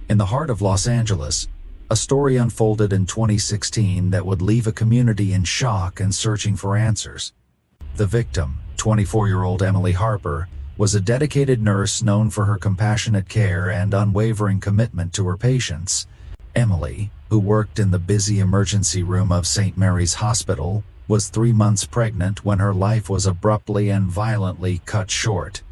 In the heart of Los Angeles, a story unfolded in 2016 that would leave a community in shock and searching for answers. The victim, 24-year-old Emily Harper, was a dedicated nurse known for her compassionate care and unwavering commitment to her patients. Emily, who worked in the busy emergency room of St. Mary's Hospital, was 3 months pregnant when her life was abruptly and violently cut short.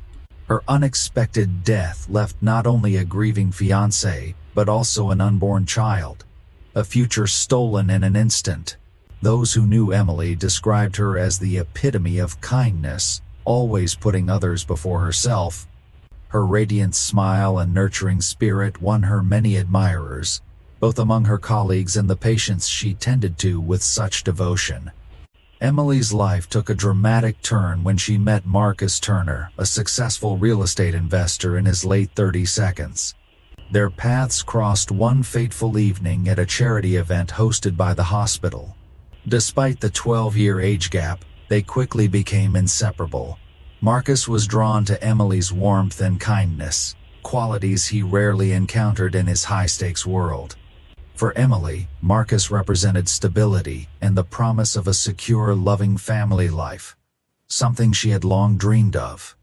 Her unexpected death left not only a grieving fiancé, but also an unborn child, a future stolen in an instant. Those who knew Emily described her as the epitome of kindness, always putting others before herself. Her radiant smile and nurturing spirit won her many admirers, both among her colleagues and the patients she tended to with such devotion. Emily's life took a dramatic turn when she met Marcus Turner, a successful real estate investor in his late 30s. Their paths crossed one fateful evening at a charity event hosted by the hospital. Despite the 12-year age gap, they quickly became inseparable. Marcus was drawn to Emily's warmth and kindness, qualities he rarely encountered in his high-stakes world. For Emily, Marcus represented stability and the promise of a secure, loving family life, something she had long dreamed of.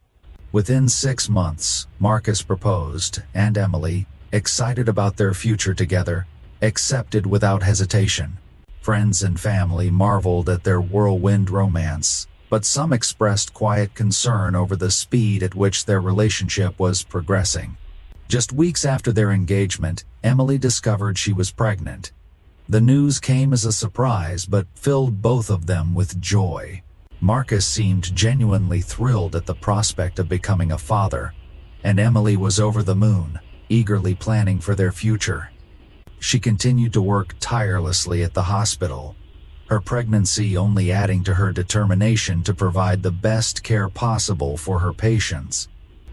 Within 6 months, Marcus proposed, and Emily, excited about their future together, accepted without hesitation. Friends and family marveled at their whirlwind romance, but some expressed quiet concern over the speed at which their relationship was progressing. Just weeks after their engagement, Emily discovered she was pregnant. The news came as a surprise, but filled both of them with joy. Marcus seemed genuinely thrilled at the prospect of becoming a father, and Emily was over the moon, eagerly planning for their future. She continued to work tirelessly at the hospital, her pregnancy only adding to her determination to provide the best care possible for her patients.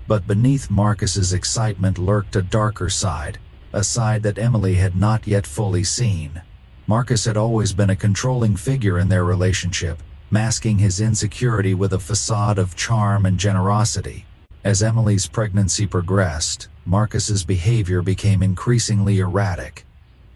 But beneath Marcus's excitement lurked a darker side, a side that Emily had not yet fully seen. Marcus had always been a controlling figure in their relationship, masking his insecurity with a facade of charm and generosity. As Emily's pregnancy progressed, Marcus's behavior became increasingly erratic.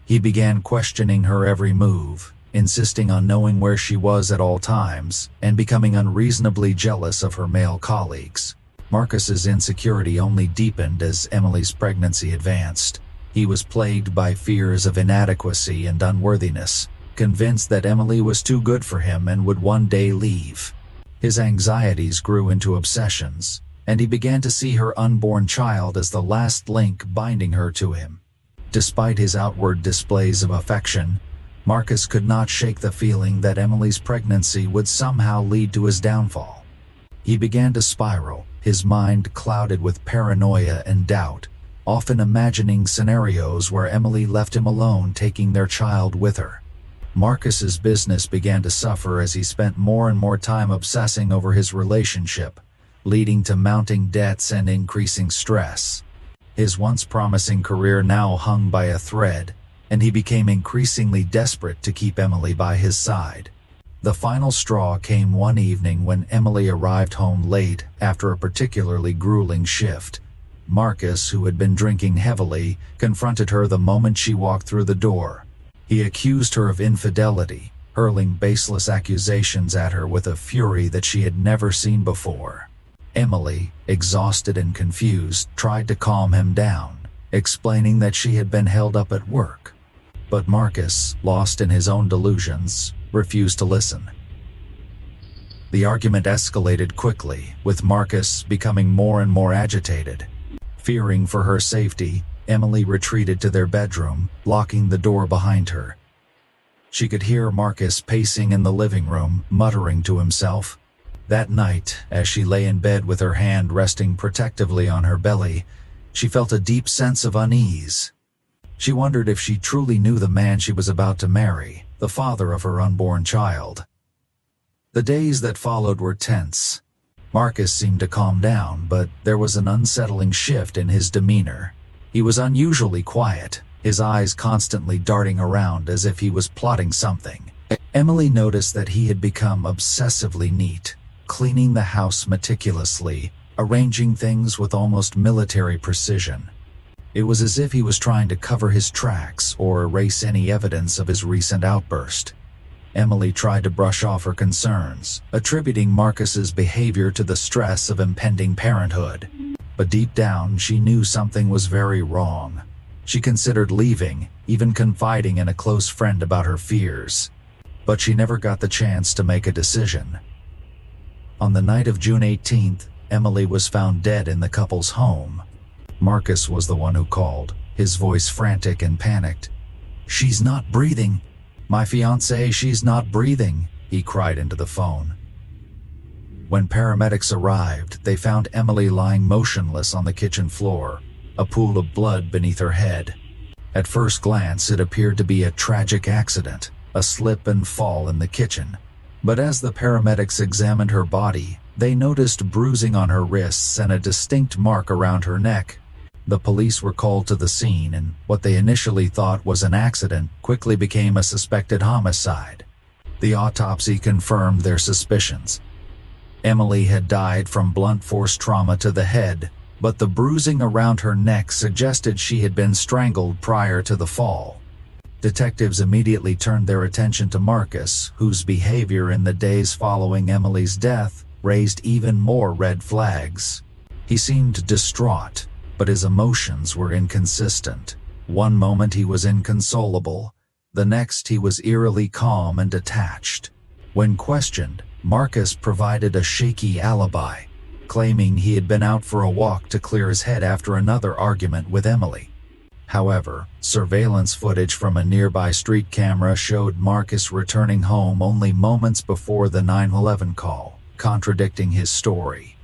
He began questioning her every move, insisting on knowing where she was at all times, and becoming unreasonably jealous of her male colleagues. Marcus's insecurity only deepened as Emily's pregnancy advanced. He was plagued by fears of inadequacy and unworthiness, convinced that Emily was too good for him and would one day leave. His anxieties grew into obsessions, and he began to see her unborn child as the last link binding her to him. Despite his outward displays of affection, Marcus could not shake the feeling that Emily's pregnancy would somehow lead to his downfall. He began to spiral, his mind clouded with paranoia and doubt, often imagining scenarios where Emily left him alone, taking their child with her. Marcus's business began to suffer as he spent more and more time obsessing over his relationship, leading to mounting debts and increasing stress. His once promising career now hung by a thread, and he became increasingly desperate to keep Emily by his side. The final straw came one evening when Emily arrived home late after a particularly grueling shift. Marcus, who had been drinking heavily, confronted her the moment she walked through the door. He accused her of infidelity, hurling baseless accusations at her with a fury that she had never seen before. Emily, exhausted and confused, tried to calm him down, explaining that she had been held up at work. But Marcus, lost in his own delusions, refused to listen. The argument escalated quickly, with Marcus becoming more and more agitated. Fearing for her safety, Emily retreated to their bedroom, locking the door behind her. She could hear Marcus pacing in the living room, muttering to himself. That night, as she lay in bed with her hand resting protectively on her belly, she felt a deep sense of unease. She wondered if she truly knew the man she was about to marry, the father of her unborn child. The days that followed were tense. Marcus seemed to calm down, but there was an unsettling shift in his demeanor. He was unusually quiet, his eyes constantly darting around as if he was plotting something. Emily noticed that he had become obsessively neat, cleaning the house meticulously, arranging things with almost military precision. It was as if he was trying to cover his tracks or erase any evidence of his recent outburst. Emily tried to brush off her concerns, attributing Marcus's behavior to the stress of impending parenthood. But deep down, she knew something was very wrong. She considered leaving, even confiding in a close friend about her fears. But she never got the chance to make a decision. On the night of June 18th, Emily was found dead in the couple's home. Marcus was the one who called, his voice frantic and panicked. "She's not breathing. My fiancée, she's not breathing," he cried into the phone. When paramedics arrived, they found Emily lying motionless on the kitchen floor, a pool of blood beneath her head. At first glance, it appeared to be a tragic accident, a slip and fall in the kitchen. But as the paramedics examined her body, they noticed bruising on her wrists and a distinct mark around her neck. The police were called to the scene, and what they initially thought was an accident quickly became a suspected homicide. The autopsy confirmed their suspicions. Emily had died from blunt force trauma to the head, but the bruising around her neck suggested she had been strangled prior to the fall. Detectives immediately turned their attention to Marcus, whose behavior in the days following Emily's death raised even more red flags. He seemed distraught, but his emotions were inconsistent. One moment he was inconsolable, the next he was eerily calm and detached. When questioned, Marcus provided a shaky alibi, claiming he had been out for a walk to clear his head after another argument with Emily. However, surveillance footage from a nearby street camera showed Marcus returning home only moments before the 911 call, contradicting his story.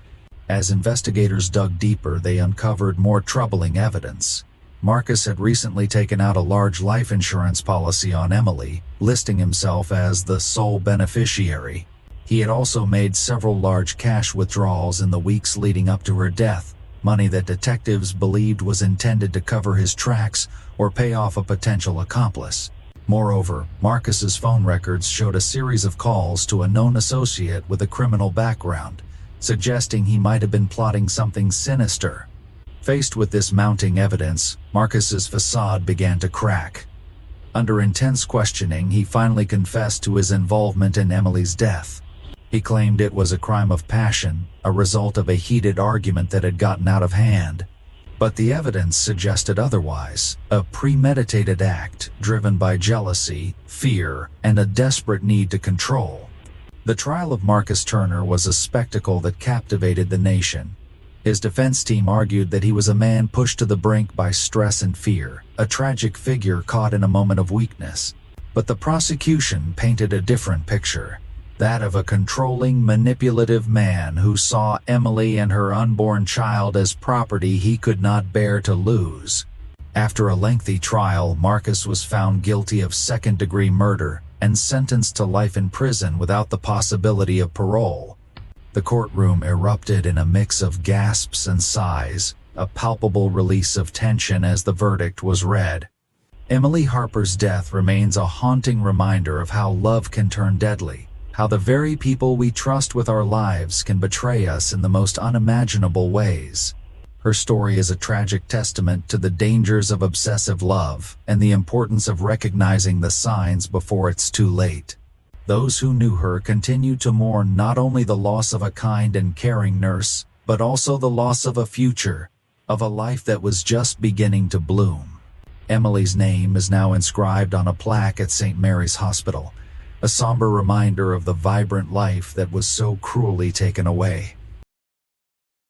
As investigators dug deeper, they uncovered more troubling evidence. Marcus had recently taken out a large life insurance policy on Emily, listing himself as the sole beneficiary. He had also made several large cash withdrawals in the weeks leading up to her death, money that detectives believed was intended to cover his tracks or pay off a potential accomplice. Moreover, Marcus's phone records showed a series of calls to a known associate with a criminal background, suggesting he might have been plotting something sinister. Faced with this mounting evidence, Marcus's facade began to crack. Under intense questioning, he finally confessed to his involvement in Emily's death. He claimed it was a crime of passion, a result of a heated argument that had gotten out of hand. But the evidence suggested otherwise, a premeditated act driven by jealousy, fear, and a desperate need to control. The trial of Marcus Turner was a spectacle that captivated the nation. His defense team argued that he was a man pushed to the brink by stress and fear, a tragic figure caught in a moment of weakness. But the prosecution painted a different picture, that of a controlling, manipulative man who saw Emily and her unborn child as property he could not bear to lose. After a lengthy trial, Marcus was found guilty of second-degree murder and sentenced to life in prison without the possibility of parole. The courtroom erupted in a mix of gasps and sighs, a palpable release of tension as the verdict was read. Emily Harper's death remains a haunting reminder of how love can turn deadly, how the very people we trust with our lives can betray us in the most unimaginable ways. Her story is a tragic testament to the dangers of obsessive love and the importance of recognizing the signs before it's too late. Those who knew her continue to mourn not only the loss of a kind and caring nurse, but also the loss of a future, of a life that was just beginning to bloom. Emily's name is now inscribed on a plaque at St. Mary's Hospital, a somber reminder of the vibrant life that was so cruelly taken away.